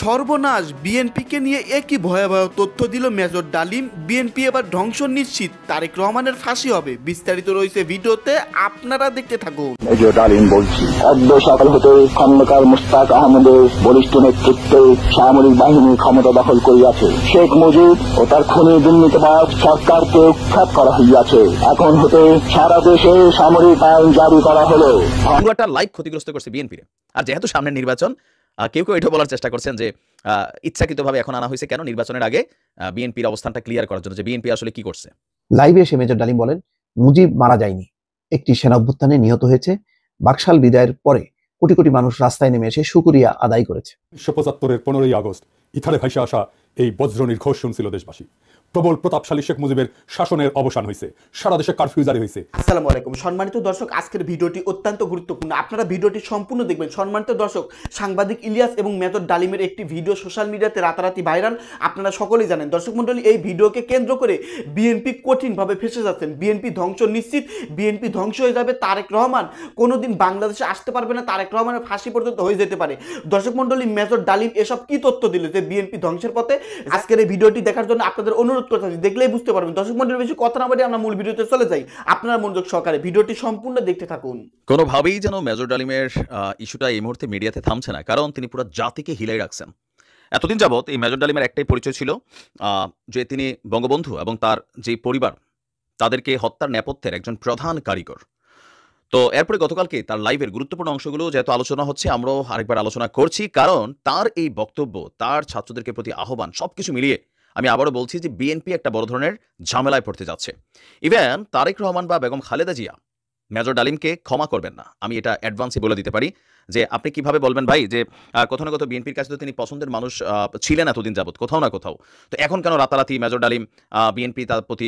সর্বনাশ, বিএনপিকে নিয়ে একই ভয়াবহ তথ্য দিল মেজর ডালিম। বিএনপি এবার ধ্বংস নিশ্চিত, তারেক রহমানের ফাঁসি হবে। বিস্তারিত রয়েছে ভিডিওতে, আপনারা দেখতে থাকুন। মেজর ডালিম বলছি, অদ্য সকাল হতে খন্দকার মুশতাক আহমেদের বলিষ্ঠ নেতৃত্বে সামরিক বাহিনী ক্ষমতা দখল করিয়াছে। শেখ মুজিব ও তার খুনি দুর্নীতিবাজ সরকারকে উৎখাত করা হইয়াছে। এখন হতে সারা দেশে সামরিক আইন জারি করা হলো। পুরোটা লাইফ ক্ষতিগ্রস্ত করছে বিএনপির। আর যেহেতু সামনের নির্বাচন, কেউ কেউ এটা বলার চেষ্টা করছেন যে ইচ্ছাকৃতভাবে এখন আনা হয়েছে কেন নির্বাচনের আগে বিএনপির অবস্থানটা ক্লিয়ার করার জন্য, যে বিএনপি আসলে কি করছে। লাইভে এসে মেজর ডালিম বলেন, মুজিব মারা যায়নি, একটি সেনা অভ্যুত্থানে নিহত হয়েছে। বাকশাল বিদায়ের পরে কোটি কোটি মানুষ রাস্তায় নেমে এসে শুকরিয়া আদায় করেছে। ১৯৭৫-এর ১৫ই আগস্ট ইথারে ভাইসে আসা এই বজ্র নির্ঘোষ শুনছিল দেশবাসী। প্রবল প্রতাপশালী শেখ মুজিবের শাসনের অবসান হয়েছে, সারা দেশে কারফিউ জারি হয়েছে। আসসালামু আলাইকুম সম্মানিত দর্শক, আজকের ভিডিওটি অত্যন্ত গুরুত্বপূর্ণ, আপনারা ভিডিওটি সম্পূর্ণ দেখবেন। সম্মানিত দর্শক, সাংবাদিক ইলিয়াস এবং মেজর ডালিমের একটি ভিডিও সোশ্যাল মিডিয়াতে রাতারাতি ভাইরাল, আপনারা সকলেই জানেন। দর্শক মণ্ডলী, এই ভিডিওকে কেন্দ্র করে বিএনপি কঠিনভাবে ফেসে যাচ্ছেন। বিএনপি ধ্বংস নিশ্চিত, বিএনপি ধ্বংস হয়ে যাবে। তারেক রহমান কোনোদিন বাংলাদেশে আসতে পারবে না, তারেক রহমানের ফাঁসি পর্যন্ত হয়ে যেতে পারে। দর্শক মণ্ডলী, মেজর ডালিম এসব কি তথ্য দিল যে বিএনপি ধ্বংসের পথে? আজকের এই ভিডিওটি দেখার জন্য আপনাদের অনুরোধ করতে চাই, দেখলেই বুঝতে পারবেন। দর্শক মণ্ডলী, বেশি কথা না বলে আমরা মূল ভিডিওতে চলে যাই। আপনারা মনোযোগ সহকারে ভিডিওটি সম্পূর্ণ দেখতে থাকুন। কোনোভাবেই যেন মেজর ডালিমের ইস্যুটা এই মুহূর্তে মিডিয়াতে থামছে না, কারণ তিনি পুরো জাতিকে হিলাই রাখছেন। এতদিন যাবৎ এই মেজর ডালিমের একটাই পরিচয় ছিল, যে তিনি বঙ্গবন্ধু এবং তার যে পরিবার তাদেরকে হত্যার নেপথ্যের একজন প্রধান কারিগর। তো এরপরে গতকালকে তার লাইভের গুরুত্বপূর্ণ অংশগুলো যেহেতু আলোচনা হচ্ছে, আমরাও আরেকবার আলোচনা করছি, কারণ তার এই বক্তব্য, তার ছাত্রদেরকে প্রতি আহ্বান, সবকিছু মিলিয়ে আমি আবারও বলছি যে বিএনপি একটা বড় ধরনের ঝামেলায় পড়তে যাচ্ছে। ইভেন তারেক রহমান বা বেগম খালেদা জিয়া মেজর ডালিমকে ক্ষমা করবেন না, আমি এটা অ্যাডভান্সে বলে দিতে পারি। যে আপনি কিভাবে বলবেন ভাই যে কোথাও না কোথাও বিএনপির কাছে তো তিনি পছন্দের মানুষ ছিলেন এতদিন যাবত, কোথাও না কোথাও, তো এখন কেন রাতারাতি মেজর ডালিম বিএনপি তার প্রতি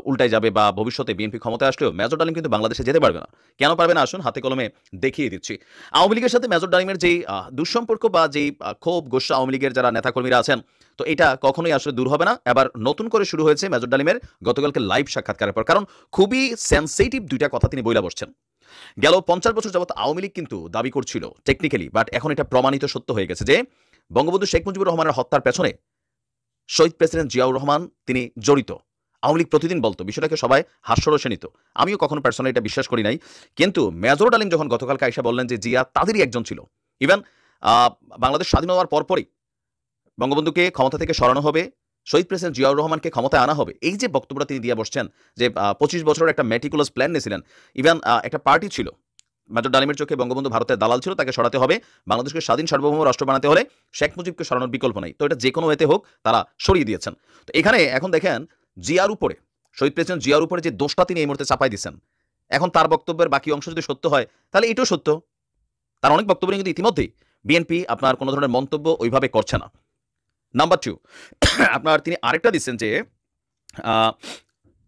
উল্টায় যাবে, বা ভবিষ্যতে বিএনপি ক্ষমতায় আসলেও মেজর ডালিম কিন্তু বাংলাদেশে যেতে পারবে না। কেন পারবে না আসুন হাতে কলমে দেখিয়ে দিচ্ছি। আওয়ামী লীগের সাথে মেজর ডালিমের যেই দুঃসম্পর্ক বা যেই ক্ষোভ গোস্বা আওয়ামী লীগের যারা নেতাকর্মীরা আছেন, তো এটা কখনোই আসলে দূর হবে না। এবার নতুন করে শুরু হয়েছে মেজর ডালিমের গতকালকে লাইভ সাক্ষাৎকারের পর, কারণ খুবই সেন্সিটিভ দুইটা কথা তিনি বইলা বসছেন। গেল ৫০ বছর যাবত আওয়ামী লীগ কিন্তু দাবি করছিল টেকনিক্যালি, বাট এখন এটা প্রমাণিত সত্য হয়ে গেছে যে বঙ্গবন্ধু শেখ মুজিবুর রহমানের হত্যার পেছনে শহীদ প্রেসিডেন্ট জিয়াউর রহমান তিনি জড়িত। আওয়ামী লীগ প্রতিদিন বলতো, বিষয়টাকে সবাই হাস্যরসে নিত, আমিও কখনো পার্সোনালি এটা বিশ্বাস করি নাই। কিন্তু মেজর ডালিম যখন গতকালকে আইসা বললেন যে জিয়া তাদেরই একজন ছিল, ইভেন বাংলাদেশ স্বাধীন হওয়ার পরপরই বঙ্গবন্ধুকে ক্ষমতা থেকে সরানো হবে, শহীদ প্রেসিডেন্ট জিয়াউর রহমানকে ক্ষমতায় আনা হবে, এই যে বক্তব্যটা তিনি দিয়ে বসছেন, যে ২৫ বছরের একটা মেটিকুলাস প্ল্যান নিয়েছিলেন। ইভেন একটা পার্টি ছিল, মেজর ডালিমের চোখে বঙ্গবন্ধু ভারতের দালাল ছিল, তাকে সরাতে হবে, বাংলাদেশকে স্বাধীন সার্বভৌম রাষ্ট্র বানাতে হলে শেখ মুজিবকে সরানোর বিকল্প নেই। তো এটা যে কোনো ওয়েতে হোক তারা সরিয়ে দিয়েছেন। তো এখানে এখন দেখেন জিয়ার উপরে, শহীদ প্রেসিডেন্ট জিয়ার উপরে যে দোষটা তিনি এই মুহূর্তে চাপাই দিচ্ছেন, এখন তার বক্তব্যের বাকি অংশ যদি সত্য হয় তাহলে এটাও সত্য। তার অনেক বক্তব্য কিন্তু ইতিমধ্যেই বিএনপি আপনার কোনো ধরনের মন্তব্য ওইভাবে করছে না। নাম্বার 2, আপনার তিনি আরেকটা দিচ্ছেন যে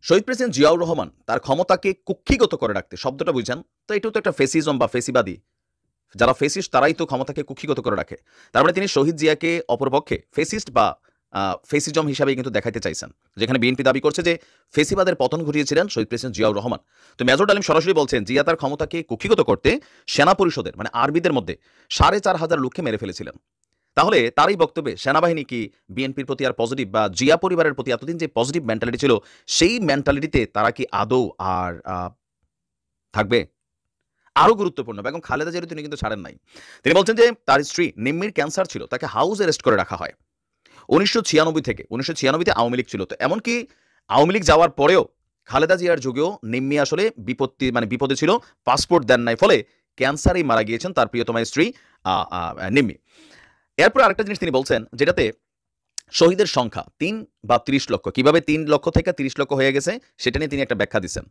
শহীদ প্রেসিডেন্ট জিয়াউর রহমান তার ক্ষমতাকে কুক্ষিগত করে রাখতে, শব্দটা বুঝছেন তো, এটাও তো একটা ফেসিজম বা ফেসিবাদী, যারা ফেসিস্ট তারাই তো ক্ষমতাকে কুক্ষিগত করে রাখে। তার মানে তিনি শহীদ জিয়াকে অপরপক্ষে ফেসিস্ট বা ফেসিজম হিসাবে কিন্তু দেখাইতে চাইছেন, যেখানে বিএনপি দাবি করছে যে ফেসিবাদের পতন ঘটিয়েছিলেন শহীদ প্রেসিডেন্ট জিয়াউর রহমান। তো মেজর ডালিম সরাসরি বলছেন জিয়া তার ক্ষমতাকে কুক্ষিগত করতে সেনা পরিষদের মানে আর্মিদের মধ্যে ৪,৫০০ লোককে মেরে ফেলেছিলেন। তাহলে তার এই বক্তব্যে সেনাবাহিনী কি বিএনপির প্রতি আর পজিটিভ, বা জিয়া পরিবারের প্রতি এতদিন যে পজিটিভ মেন্টালিটি ছিল সেই মেন্টালিটিতে তারা কি আদৌ আর থাকবে? আরও গুরুত্বপূর্ণ, বেগম খালেদা জিয়া তিনি কিন্তু ছাড়েন নাই। তিনি বলছেন যে তার স্ত্রী নিম্মির ক্যান্সার ছিল, তাকে হাউস অ্যারেস্ট করে রাখা হয় ১৯৯৬ থেকে। ১৯৯৬-তে আওয়ামী লীগ ছিল, তো এমনকি আওয়ামী লীগ যাওয়ার পরেও খালেদা জিয়ার যুগেও নিম্মি আসলে বিপদে ছিল, পাসপোর্ট দেন নাই, ফলে ক্যান্সারেই মারা গিয়েছেন তার প্রিয়তমা স্ত্রী নিম্মি। এরপর আরেকটা জিনিস তিনি বলছেন, যেটাতে শহীদের সংখ্যা ৩ বা ৩০ লক্ষ, কিভাবে ৩ লক্ষ থেকে ৩০ লক্ষ হয়ে গেছে সেটা নিয়ে তিনি একটা ব্যাখ্যা দিচ্ছেন।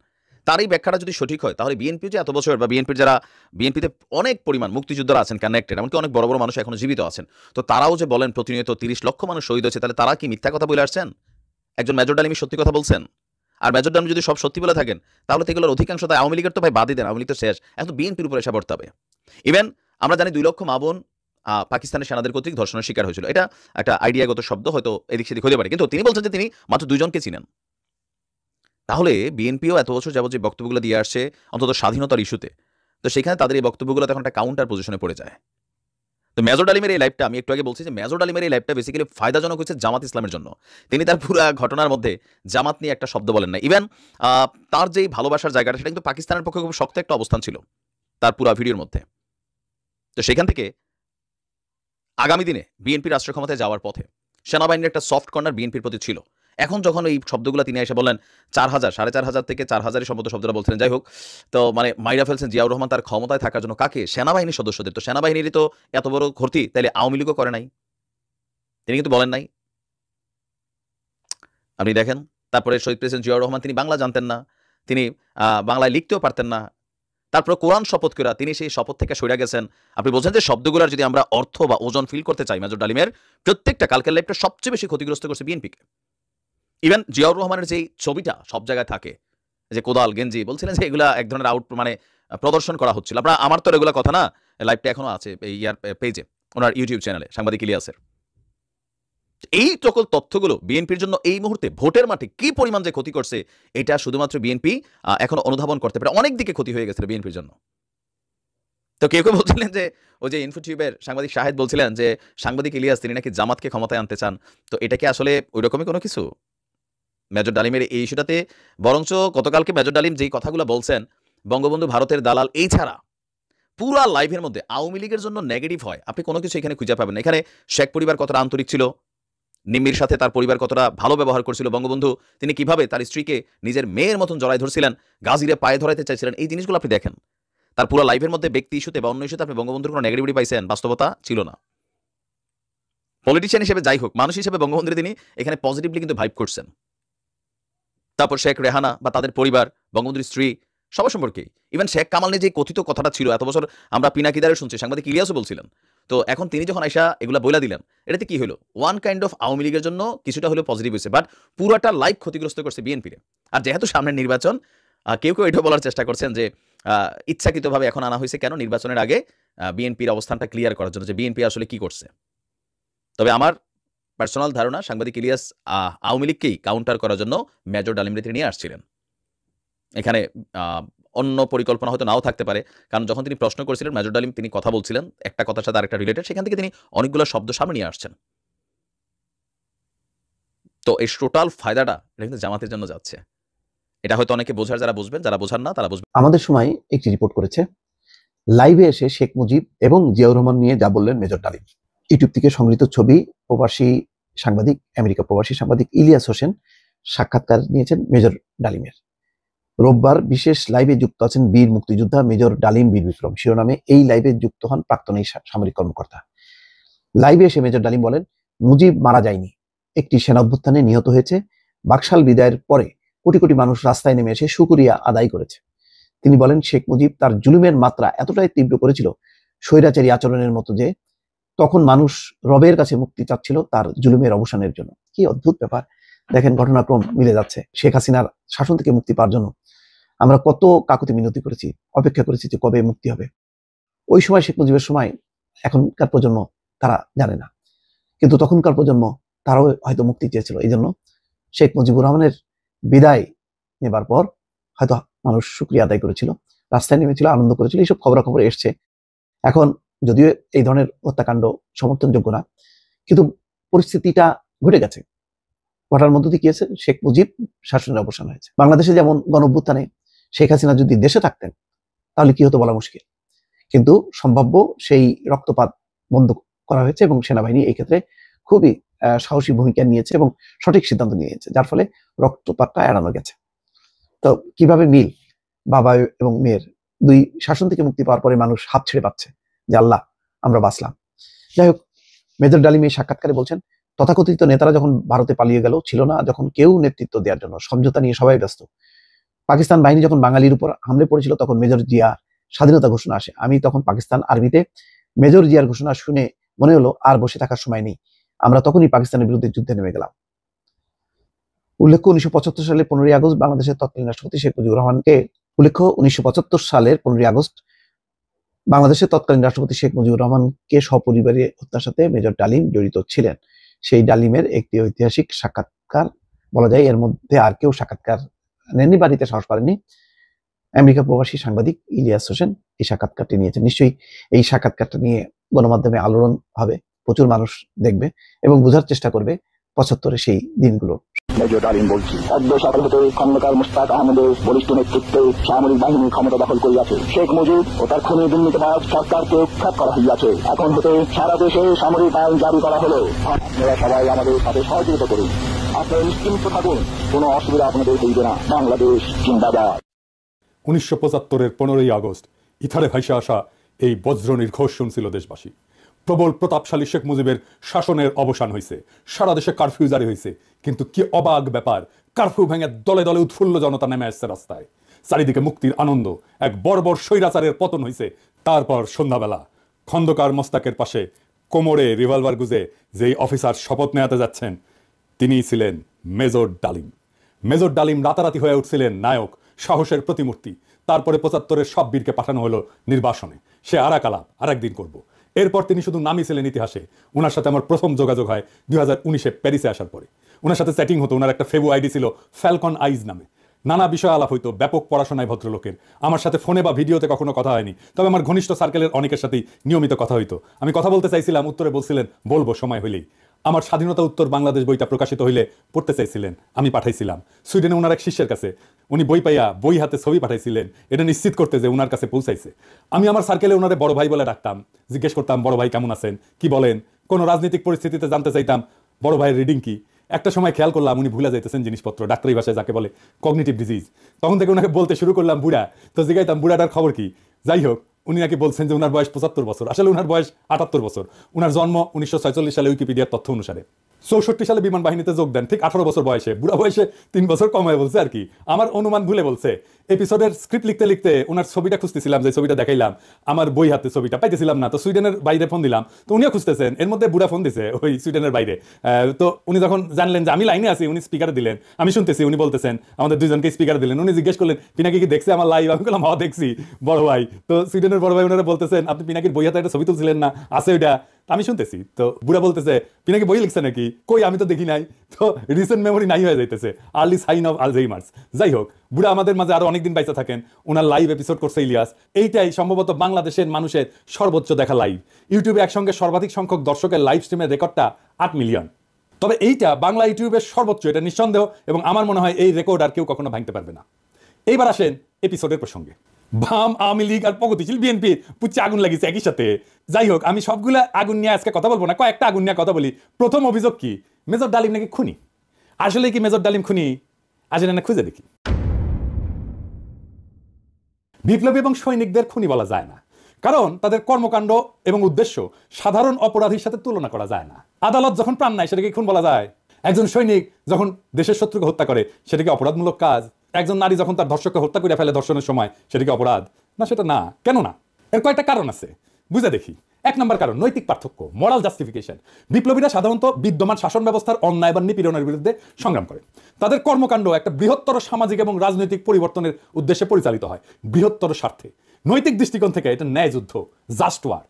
তার এই ব্যাখ্যাটা যদি সঠিক হয় তাহলে বিএনপি যে এত বছর, বা বিএনপির যারা বিএনপিতে অনেক পরিমাণ মুক্তিযোদ্ধারা আছেন কানেক্টেড, এমনকি অনেক বড় বড় মানুষ এখনো জীবিত আছেন, তো তারাও যে বলেন প্রতিনিয়ত ৩০ লক্ষ মানুষ শহীদ হয়েছে, তাহলে তারা কি মিথ্যা কথা বলে আসছেন? একজন মেজর ডালিমি সত্যি কথা বলছেন? আর মেজর ডালিম যদি সব সত্যি বলে থাকেন তাহলে তো এগুলোর অধিকাংশ তাই আওয়ামী লীগের তো ভাই বাদই দেন, আওয়ামী লীগ তো শেষ, এখন বিএনপির উপরে এসে পড়তে হবে। ইভেন আমরা জানি ২ লক্ষ মা বোন পাকিস্তানের সেনাদের কর্তৃক ধর্ষণের শিকার হয়েছিল, এটা একটা আইডিয়াগত শব্দ, হয়তো এদিক সেদিক হতে পারে, কিন্তু তিনি বলছেন যে তিনি মাত্র ২ জনকে চিনেন। তাহলে বিএনপিও এত বছর যাবত যে বক্তব্যগুলো দিয়ে আসছে অন্তত স্বাধীনতার ইস্যুতে, তো সেখানে তাদের এই বক্তব্যগুলো তখন একটা কাউন্টার পজিশনে পড়ে যায়। তো মেজর ডালিমের এই লাইভটা আমি একটু আগে বলছি যে মেজর ডালিমের এই লাইভটা বেসিক্যালি ফায়দাজনক হচ্ছে জামাত ইসলামের জন্য। তিনি তার পুরো ঘটনার মধ্যে জামাত নিয়ে একটা শব্দ বলেন না। ইভেন তার যেই ভালোবাসার জায়গাটা সেটা কিন্তু পাকিস্তানের পক্ষে খুব শক্ত একটা অবস্থান ছিল তার পুরো ভিডিওর মধ্যে। তো সেখান থেকে আগামী দিনে বিএনপি রাষ্ট্র ক্ষমতায় যাওয়ার পথে সেনাবাহিনীর একটা সফট কর্নার বিএনপির প্রতি ছিল। এখন যখন এই শব্দগুলো তিনি এসে বললেন 4,000 4,500 থেকে 4,000 সম্ভবত শব্দটা বলছিলেন, যাই হোক, তো মানে মাইরা ফেলছেন জিয়াউর রহমান তার ক্ষমতায় থাকার জন্য কাকে? সেনাবাহিনীর সদস্যদের। তো সেনাবাহিনীরই তো এত বড় ক্ষতি, তাইলে আওয়ামী লীগও করে নাই, তিনি কিন্তু বলেন নাই। আপনি দেখেন, তারপরে শহীদ প্রেসিডেন্ট জিয়াউর রহমান তিনি বাংলা জানতেন না, তিনি বাংলায় লিখতেও পারতেন না, তারপর কোরআন শপথ করে তিনি সেই শপথ থেকে সরে গেছেন। আপনি বলছেন যে শব্দগুলোর যদি আমরা অর্থ বা ওজন ফিল করতে চাই, মেজর ডালিমের প্রত্যেকটা কালকের লাইফটা সবচেয়ে বেশি ক্ষতিগ্রস্ত করছে বিএনপিকে। ইভেন জিয়াউর রহমানের যেই ছবিটা সব জায়গায় থাকে, যে কোদাল গেঞ্জি, বলছিলেন যে এগুলা এক ধরনের মানে প্রদর্শন করা হচ্ছিল। আপনার আমার তো এগুলা কথা না, লাইভটা এখনো আছে এই ইয়ার পেজে, ওনার ইউটিউব চ্যানেলে সাংবাদিক ইলিয়াসের। এই সকল তথ্যগুলো বিএনপির জন্য এই মুহূর্তে ভোটের মাঠে কি পরিমাণ যে ক্ষতি করছে, এটা শুধুমাত্র বিএনপি এখনো অনুধাবন করতে পারে। অনেক দিকে ক্ষতি হয়ে গেছে বিএনপির জন্য। তো কেউ কেউ বলছিলেন যে ওই যে ইনফোটিউবের সাংবাদিক শাহেদ বলছিলেন যে সাংবাদিক ইলিয়াস তিনি নাকি জামাতকে ক্ষমতায় আনতে চান। তো এটা কি আসলে ওই রকমই কোনো কিছু মেজর ডালিমের এই ইস্যুটাতে? বরঞ্চ গতকালকে মেজর ডালিম যেই কথাগুলো বলছেন, বঙ্গবন্ধু ভারতের দালাল, এই ছাড়া পুরা লাইভের মধ্যে আওয়ামী লীগের জন্য নেগেটিভ হয় আপনি কোনো কিছু এখানে খুঁজে পাবেন না। এখানে শেখ পরিবার কতটা আন্তরিক ছিল, নিম্মির সাথে তার পরিবার কতটা ভালো ব্যবহার করছিল, বঙ্গবন্ধু তিনি কিভাবে তার স্ত্রীকে নিজের মেয়ের মতন জড়াই ধরছিলেন, গাজীরে পায়ে ধরাইতে চাইছিলেন, এই জিনিসগুলো আপনি দেখেন। তার পুরো লাইভের মধ্যে ব্যক্তি ইস্যুতে বা অন্য ইস্যুতে আপনি বঙ্গবন্ধুর কোনো নেগেটিভিটি পাইছেন? বাস্তবতা ছিল না। পলিটিশিয়ান হিসেবে যাই হোক, মানুষ হিসেবে বঙ্গবন্ধুর তিনি এখানে পজিটিভলি কিন্তু ভাইব করছেন। তারপর শেখ রেহানা বা তাদের পরিবার, বঙ্গবন্ধুর স্ত্রী, সবার সম্পর্কে। ইভেন শেখ কামাল নিয়ে যে কথিত কথাটা ছিল এত বছর আমরা পিনাকিদারে শুনছি, সাংবাদিক ইলিয়াসও বলছিলেন। তো এখন তিনি যখন আইসা এগুলা বইলা দিলেন, এটাতে কি হলো? ওয়ান কাইন্ড অফ আওয়ামী লীগের জন্য কিছুটা হলেও পজিটিভ হয়েছে, বাট পুরাটা লাইফ ক্ষতিগ্রস্ত করছে বিএনপির। আর যেহেতু সামনের নির্বাচন, কেউ কেউ এটা বলার চেষ্টা করছেন যে ইচ্ছাকৃতভাবে এখন আনা হয়েছে কেন, নির্বাচনের আগে বিএনপির অবস্থানটা ক্লিয়ার করার জন্য, যে বিএনপি আসলে কি করছে। তবে আমার পার্সোনাল ধারণা, সাংবাদিক ইলিয়াস আওয়ামী লীগকেই কাউন্টার করার জন্য মেজর ডালিমরে তিনি নিয়ে আসছিলেন। এখানে অন্য পরিকল্পনা হয়তো নাও থাকতে পারে, কারণ যখন তিনি প্রশ্ন করেছিলেন মেজর ডালিম তিনি কথা বলছিলেন একটা কথার সাথে আরেকটা রিলেটেড, সেখান থেকে তিনি অনেকগুলো শব্দ সামনে নিয়ে আসছেন। তো এই টোটাল ফায়দাটা এটা কিন্তু জামাতের জন্য যাচ্ছে। এটা হয়তো অনেকে বোঝার যারা বুঝবেন, যারা বোঝার না তারা বুঝবেন। আমাদের সময় একটি রিপোর্ট করেছে, লাইভে এসে শেখ মুজিব এবং জিয়াউর রহমান নিয়ে যা বললেন মেজর ডালিম। ইউটিউব থেকে সংগৃহীত ছবি। প্রবাসী সাংবাদিক, আমেরিকা প্রবাসী সাংবাদিক ইলিয়াস হোসেন সাক্ষাৎকার নিয়েছেন মেজর ডালিমের। রোববার বিশেষ লাইভে যুক্ত আছেন বীর মুক্তিযোদ্ধা মেজর ডালিম বীর বিক্রম শিরোনামে এই লাইভে যুক্ত হন প্রাক্তন এই সামরিক কর্মকর্তা। লাইভে এসে মেজর ডালিম বলেন, মুজিব মারা যায়নি, একটি সেনা অভ্যুত্থানে নিহত হয়েছে। বাকশাল বিদায়ের পরে কোটি কোটি মানুষ রাস্তায় নেমে এসে শুকরিয়া আদায় করেছে। তিনি বলেন, শেখ মুজিব তার জুলুমের মাত্রা এতটাই তীব্র করেছিল, স্বৈরাচারী আচরণের মতো, যে তখন মানুষ রবের কাছে মুক্তি চাচ্ছিল তার জুলুমের অবসানের জন্য। কি অদ্ভুত ব্যাপার দেখেন, ঘটনাক্রম মিলে যাচ্ছে। শেখ হাসিনার শাসন থেকে মুক্তি পাওয়ার জন্য আমরা কত কাকুতি মিনতি করেছি, অপেক্ষা করেছি যে কবে মুক্তি হবে। ওই সময় শেখ মুজিবের সময় এখনকার প্রজন্ম তারা জানে না, কিন্তু তখনকার প্রজন্ম তারাও হয়তো মুক্তি চেয়েছিল। এই জন্য শেখ মুজিবুর রহমানের বিদায় নেবার পর হয়তো মানুষ শুকরিয়া আদায় করেছিল, রাস্তায় নেমেছিল, আনন্দ করেছিল, এইসব খবরাখবর এসছে। এখন যদিও এই ধরনের হত্যাকাণ্ড সমর্থনযোগ্য না, কিন্তু পরিস্থিতিটা ঘটে গেছে। ঘটার মধ্য দিয়ে কি হয়েছে, শেখ মুজিব শাসনের অবসান হয়েছে। বাংলাদেশে যেমন গণঅভ্যুত্থানে শেখ হাসিনা যদি দেশে থাকতেন তাহলে কি হতো বলা মুশকিল, কিন্তু সম্ভাব্য সেই রক্তপাত বন্ধ করা হয়েছে এবং সেনাবাহিনী এই ক্ষেত্রে খুবই সাহসী ভূমিকা নিয়েছে এবং সঠিক সিদ্ধান্ত নিয়েছে, যার ফলে রক্তপাতটা এড়ানো গেছে। তো কিভাবে মিল, বাবা এবং মেয়ের দুই শাসন থেকে মুক্তি পাওয়ার পরে মানুষ হাত ছেড়ে পাচ্ছে যে আল্লাহ আমরা বাঁচলাম। যাই হোক, মেজর ডালিম এই সাক্ষাৎকারে বলছেন, তথাকথিত নেতারা যখন ভারতে পালিয়ে গেল, ছিল না যখন কেউ নেতৃত্ব দেওয়ার জন্য, সমঝোতা নিয়ে সবাই ব্যস্ত। পাকিস্তান বাহিনী যখন বাঙালির উপর হামলে পড়েছিল তখন মেজর জিয়া স্বাধীনতা ঘোষণা আসে। আমি তখন পাকিস্তান আর্মিতে মেজর জিয়ার ঘোষণা শুনে মনে হলো আর বসে থাকার সময় নেই, আমরা তখনই পাকিস্তানের বিরুদ্ধে যুদ্ধে নেমে গেলাম। উল্লেখ্য 1975 সালের 15ই আগস্ট বাংলাদেশের তৎকালীন রাষ্ট্রপতি শেখ মুজিবুর রহমানকে 1975 সালের 15ই আগস্ট বাংলাদেশের তৎকালীন রাষ্ট্রপতি শেখ মুজিবুর রহমানকে সপরিবারে হত্যার সাথে মেজর ডালিম জড়িত ছিলেন। সেই ডালিমের একটি ঐতিহাসিক সাক্ষাৎকার বলা যায়, এর মধ্যে আর কেউ সাক্ষাৎকার নেননি, বাড়িতে সাহস পারেননি। আমেরিকা প্রবাসী সাংবাদিক ইলিয়াস হোসেন এই সাক্ষাৎকারটি নিয়েছেন। নিশ্চয়ই এই সাক্ষাৎকারটা নিয়ে গণমাধ্যমে আলোড়ন হবে, প্রচুর মানুষ দেখবে এবং বোঝার চেষ্টা করবে 75-এর সেই দিনগুলো। মেজর ডালিম বলছি, অদ্য সকাল হতে খন্দকার মুশতাক আহমদের বলিষ্ঠ নেতৃত্বে সামরিক বাহিনী ক্ষমতা দখল করিয়াছে। শেখ মুজিব ও তার খুনি দুর্নীতিবাজ সরকারকে উৎখাত করা হইয়াছে। এখন হতে সারা দেশে সামরিক আইন জারি করা হলো। আপনারা সবাই আমাদের সাথে সহযোগিতা করুন। আপনারা নিশ্চিন্ত থাকুন, কোনো অসুবিধা আপনাদের হইবে না। বাংলাদেশ জিন্দাবাদ। 1975-এর 15ই আগস্ট ইথারে ভাইসে আসা এই বজ্র নির্ঘোষ শুনছিল দেশবাসী। প্রবল প্রতাপশালী শেখ মুজিবের শাসনের অবসান হয়েছে, সারা দেশে কারফিউ জারি হয়েছে। কিন্তু কি অবাক ব্যাপার, কারফিউ ভেঙে দলে দলে উৎফুল্ল জনতা নেমে আসছে রাস্তায়। চারিদিকে মুক্তির আনন্দ, এক বর্বর স্বৈরাচারের পতন হয়েছে। তারপর সন্ধ্যাবেলা খন্দকার মোস্তাকের পাশে কোমরে রিভলভার গুজে যেই অফিসার শপথ নেওয়াতে যাচ্ছেন, তিনিই ছিলেন মেজর ডালিম। মেজর ডালিম রাতারাতি হয়ে উঠছিলেন নায়ক, সাহসের প্রতিমূর্তি। তারপরে 75-এর সব বীরকে পাঠানো হলো নির্বাসনে। সে আর এক আলাপ, আর একদিন করবো। এরপর তিনি শুধু নামই ছিলেন ইতিহাসে। ওনার সাথে আমার প্রথম যোগাযোগ হয় 2019-এ প্যারিসে আসার পরে। ওনার সাথে চ্যাটিং হতো। ওনার একটা ফেবু আইডি ছিল ফ্যালকন আইজ নামে। নানা বিষয় আলাপ হইতো, ব্যাপক পড়াশোনায় ভদ্রলোকের। আমার সাথে ফোনে বা ভিডিওতে কখনো কথা হয়নি, তবে আমার ঘনিষ্ঠ সার্কেলের অনেকের সাথেই নিয়মিত কথা হইতো। আমি কথা বলতে চাইছিলাম, উত্তরে বলছিলেন বলবো সময় হইলেই। আমার স্বাধীনতা উত্তর বাংলাদেশ বইটা প্রকাশিত হইলে পড়তে চাইছিলেন, আমি পাঠাইছিলাম। সুইডেনে ওনার এক শিষ্যের কাছে। উনি বই পাইয়া বই হাতে ছবি পাঠাইছিলেন, এটা নিশ্চিত করতে যে ওনার কাছে পৌঁছাইছে। আমি আমার সার্কেলে ওনারে বড় ভাই বলে ডাকতাম। জিজ্ঞেস করতাম, বড় ভাই কেমন আছেন, কি বলেন। কোনো রাজনৈতিক পরিস্থিতিতে জানতে চাইতাম বড় ভাইয়ের রিডিং কি। একটা সময় খেয়াল করলাম উনি ভুলে যাইতেছেন জিনিসপত্র, ডাক্তারি ভাষায় যাকে বলে কগনিটিভ ডিজিজ। তখন থেকে ওনাকে বলতে শুরু করলাম বুড়া। তো জিজ্ঞাইতাম বুড়াটার খবর কি। যাই হোক, উনি নাকি বলছেন যে ওনার বয়স 75 বছর, আসলে ওনার বয়স 78 বছর। ওনার জন্ম 1946 সালে উইকিপিডিয়ার তথ্য অনুসারে। 64 সালে বিমান বাহিনীতে যোগ দেন, ঠিক 18 বছর বয়সে। বুড়া বয়সে 3 বছর কমায় বলছে আর কি, আমার অনুমান ভুলে বলছে। এপিসোডের স্ক্রিপ্ট লিখতে লিখতে ওনার ছবিটা খুঁজতেছিলাম, যে ছবিটা দেখাইলাম, আমার বই হাতে ছবিটা পাইতেছিলাম না। তো সুইডেনের বাইরে ফোন দিলাম, তো উনিও খুঁজতেছেন। এর মধ্যে বুড়া ফোন দিছে ওই সুইডেনের বাইরে। তো উনি যখন জানলেন যে আমি লাইনে আছি, উনি স্পিকারে দিলেন, আমি শুনতেছি। উনি বলতেছেন, আমাদের দুইজনকে স্পিকারে দিলেন। উনি জিজ্ঞেস করলেন, পিনাকি কি দেখছে আমার লাইভ? আমি বললাম হ্যাঁ দেখছি বড় ভাই। তো সুইডেনের বড় ভাই ওনারা বলতেছেন, আপনি পিনাকির বই হাতে একটা ছবি তুলছিলেন না, আছে ওইটা? আমি শুনতেছি। তো বুড়া বলতেছে, পিনাকি বই লিখছে নাকি? কই, আমি তো দেখি নাই। তো রিসেন্ট মেমোরি নাই হয়ে যাইতেছে, আর্লি সাইন অফ আলঝেইমার্স। যাই হোক, বুড়া আমাদের মাঝে আরো অনেকদিন বাইচা থাকেন। ওনার লাইভ এপিসোড করছে ইলিয়াস। এইটাই সম্ভবত বাংলাদেশের মানুষের সর্বোচ্চ দেখা লাইভ। ইউটিউবে একসঙ্গে সর্বাধিক সংখ্যক দর্শকের লাইভ স্ট্রিমের রেকর্ডটা 8 মিলিয়ন। তবে এইটা বাংলা ইউটিউবের সর্বোচ্চ, এটা নিঃসন্দেহ। এবং আমার মনে হয় এই রেকর্ড আর কেউ কখনো ভাঙতে পারবে না। এইবার আসেন এপিসোডের প্রসঙ্গে। বাম, আওয়ামী লীগ আর প্রগতিশীল বিএনপি পুচ্ছে আগুন লাগিয়েছে একই সাথে। যাই হোক, আমি সবগুলা আগুন নিয়ে আজকে কথা বলবো না, কয়েকটা আগুন নিয়ে কথা বলি। প্রথম অভিযোগ কি, মেজর ডালিম নাকি খুনি। আসলে কি মেজর ডালিম খুনি? আসলে না, খুঁজে দেখি। বিপ্লবী এবং সৈনিকদের খুনি বলা যায় না, কারণ তাদের কর্মকাণ্ড এবং উদ্দেশ্য সাধারণ অপরাধীর সাথে তুলনা করা যায় না। আদালত যখন প্রাণ নেয় সেটাকে খুন বলা যায়? একজন সৈনিক যখন দেশের শত্রুকে হত্যা করে সেটা কি অপরাধমূলক কাজ? একজন নারী যখন তার ধর্ষককে হত্যা করে ফেলে ধর্ষণের সময়, সেটা কি অপরাধ? না, সেটা না। কেন না? এর কয়েকটা কারণ আছে, বুঝে দেখি। 1 নম্বর কারণ, নৈতিক পার্থক্য, মোরাল জাস্টিফিকেশন। বিপ্লবীরা সাধারণত বিদ্যমান শাসন ব্যবস্থার অন্যায় বা নিপীড়নের বিরুদ্ধে সংগ্রাম করে। তাদের কর্মকাণ্ড একটা বৃহত্তর সামাজিক এবং রাজনৈতিক পরিবর্তনের উদ্দেশ্যে পরিচালিত হয়, বৃহত্তর স্বার্থে। নৈতিক দৃষ্টিকোণ থেকে এটা ন্যায় যুদ্ধ, জাস্ট ওয়ার,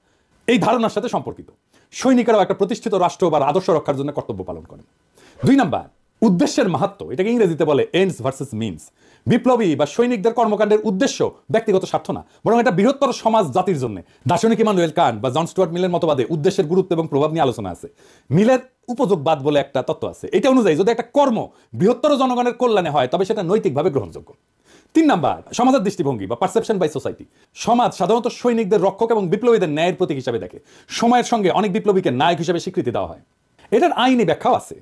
এই ধারণার সাথে সম্পর্কিত। সৈনিকেরাও একটা প্রতিষ্ঠিত রাষ্ট্র বা আদর্শ রক্ষার জন্য কর্তব্য পালন করেন। 2 নম্বর, উদ্দেশ্যের মাহাত্ম্য, এটাকে ইংরেজিতে বলে এন্ডস ভার্সেস মিনস। বিপ্লবী বা সৈনিকদের কর্মকাণ্ডের উদ্দেশ্য ব্যক্তিগত স্বার্থ না, বরং এটা বৃহত্তর সমাজ জাতির জন্য। দার্শনিক ইমানুয়েল কান্ট বা জন স্টুয়ার্ট মিলের মতবাদে উদ্দেশ্যের গুরুত্ব এবং প্রভাব নিয়ে আলোচনা আছে। মিলের উপযোগবাদ বলে একটা তত্ত্ব আছে। এটা অনুযায়ী যদি একটা কর্ম বৃহত্তর জনগণের কল্যাণে হয়, তবে সেটা নৈতিকভাবে গ্রহণযোগ্য। 3 নাম্বার, সমাজের দৃষ্টিভঙ্গি বা পারসেপশন বাই সোসাইটি। সমাজ সাধারণত সৈনিকদের রক্ষক এবং বিপ্লবীদের ন্যায়ের প্রতীক হিসাবে দেখে। সময়ের সঙ্গে অনেক বিপ্লবীকে নায়ক হিসেবে স্বীকৃতি দেওয়া হয়। এটার আইনি ব্যাখ্যাও আছে।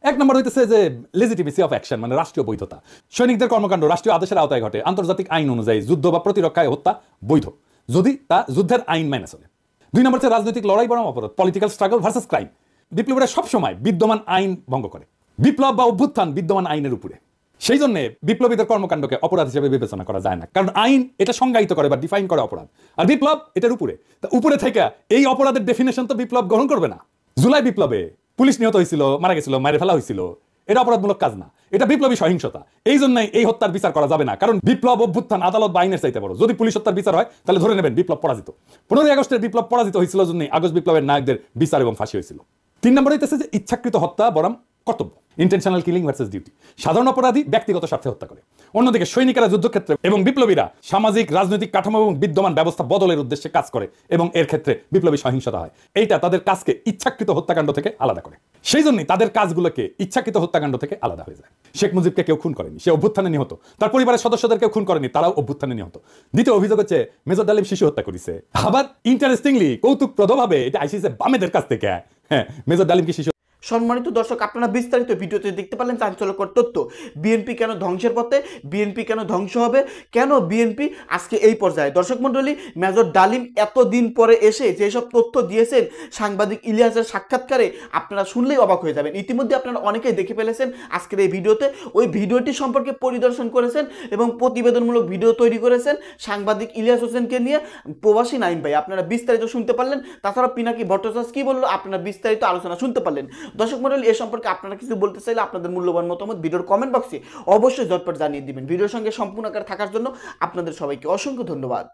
1 নম্বর হইতেছে যে লেজিটিমেসি অফ অ্যাকশন, মানে রাষ্ট্রীয় বৈধতা। সৈনিকদের কর্মকাণ্ড রাষ্ট্রীয় আদেশের আওতায় ঘটে। আন্তর্জাতিক আইন অনুযায়ী যুদ্ধ বা প্রতিরক্ষায় হত্যা বৈধ, যদি তা যুদ্ধের আইন মেনে চলে। 2 নম্বর হচ্ছে রাজনৈতিক লড়াই বনাম অপরাধ, পলিটিক্যাল স্ট্রাগল ভার্সেস ক্রাইম। বিপ্লবীরা সবসময় বিদ্যমান আইন ভঙ্গ করে। বিপ্লব বা অভ্যুত্থান বিদ্যমান আইনের উপরে। সেই জন্য বিপ্লবীদের কর্মকাণ্ডকে অপরাধ হিসেবে বিবেচনা করা যায় না, কারণ আইন এটা সংজ্ঞায়িত করে বা ডিফাইন করে অপরাধ, আর বিপ্লব এটার উপরে। উপরে থেকে এই অপরাধের ডেফিনেশন তো বিপ্লব গ্রহণ করবে না। জুলাই বিপ্লবে পুলিশ নিহত হয়েছিল, মারা গেছিল, মারে ফেলা হয়েছিল, এটা অপরাধমূলক কাজ না, এটা বিপ্লবী সহিংসতা। এই জন্যই এই হত্যার বিচার করা যাবে না, কারণ বিপ্লব অভ্যুত্থান আদালত বা আইনের চাইতে বড়। যদি পুলিশ হত্যার বিচার হয় তাহলে ধরে নেবেন বিপ্লব পরাজিত। 15ই আগস্টের বিপ্লব পরাজিত হয়েছিল জন্য আগস্ট বিপ্লবের নায়কদের বিচার এবং ফাঁসি হয়েছিল। 3 নম্বর হইতেছে যে ইচ্ছাকৃত হত্যা বনাম কর্তব্য। Intentional killing versus duty. সাধারণ অপরাধী ব্যক্তিগত স্বার্থে হত্যা করে, অন্যদিকে সৈনিকেরা যুদ্ধক্ষেত্রে এবং বিপ্লবীরা সামাজিক রাজনৈতিক কাঠামো এবং বিদ্যমান ব্যবস্থা বদলের উদ্দেশ্যে কাজ করে এবং এর ক্ষেত্রে বিপ্লবী সহিংসতা হয়। এইটা তাদের কাজকে ইচ্ছাকৃত হত্যাকাণ্ড থেকে আলাদা করে। সেই জন্যই তাদের কাজগুলোকে ইচ্ছাকৃত হত্যাকাণ্ড থেকে আলাদা হয়ে যায়। শেখ মুজিবকে কেউ খুন করেনি, সে অভ্যুত্থানে নিহত। তার পরিবারের সদস্যদেরকে খুন করেনি, তারাও অভ্যুত্থানে নিহত। দ্বিতীয় অভিযোগ হচ্ছে মেজর ডালিম শিশু হত্যা করেছে। আবার ইন্টারেস্টিংলি কৌতুকপ্রদভাবে এটা আইসিসে বামেদের কাছ থেকে, হ্যাঁ, মেজর ডালিমকে শিশু। সম্মানিত দর্শক, আপনারা বিস্তারিত ভিডিওতে দেখতে পারলেন চাঞ্চল্যকর তথ্য। বিএনপি কেন ধ্বংসের পথে, বিএনপি কেন ধ্বংস হবে, কেন বিএনপি আজকে এই পর্যায়ে। দর্শক মণ্ডলী, মেজর ডালিম এতদিন পরে এসে যেসব তথ্য দিয়েছেন সাংবাদিক ইলিয়াসের সাক্ষাৎকারে, আপনারা শুনলেই অবাক হয়ে যাবেন। ইতিমধ্যে আপনারা অনেকেই দেখে ফেলেছেন আজকের এই ভিডিওতে। ওই ভিডিওটি সম্পর্কে পরিদর্শন করেছেন এবং প্রতিবেদনমূলক ভিডিও তৈরি করেছেন সাংবাদিক ইলিয়াস হোসেনকে নিয়ে প্রবাসী নাইম ভাই। আপনারা বিস্তারিত শুনতে পারলেন। তাছাড়া পিনাকি ভট্টাচার্য কি বললো, আপনারা বিস্তারিত আলোচনা শুনতে পারলেন। দর্শক মণ্ডলী, এ সম্পর্কে আপনারা কিছু বলতে চাইলে আপনাদের মূল্যবান মতামত ভিডিওর কমেন্ট বক্সে অবশ্যই ঝটপট জানিয়ে দিবেন। ভিডিওর সঙ্গে সম্পূর্ণ আকারে থাকার জন্য আপনাদের সবাইকে অসংখ্য ধন্যবাদ।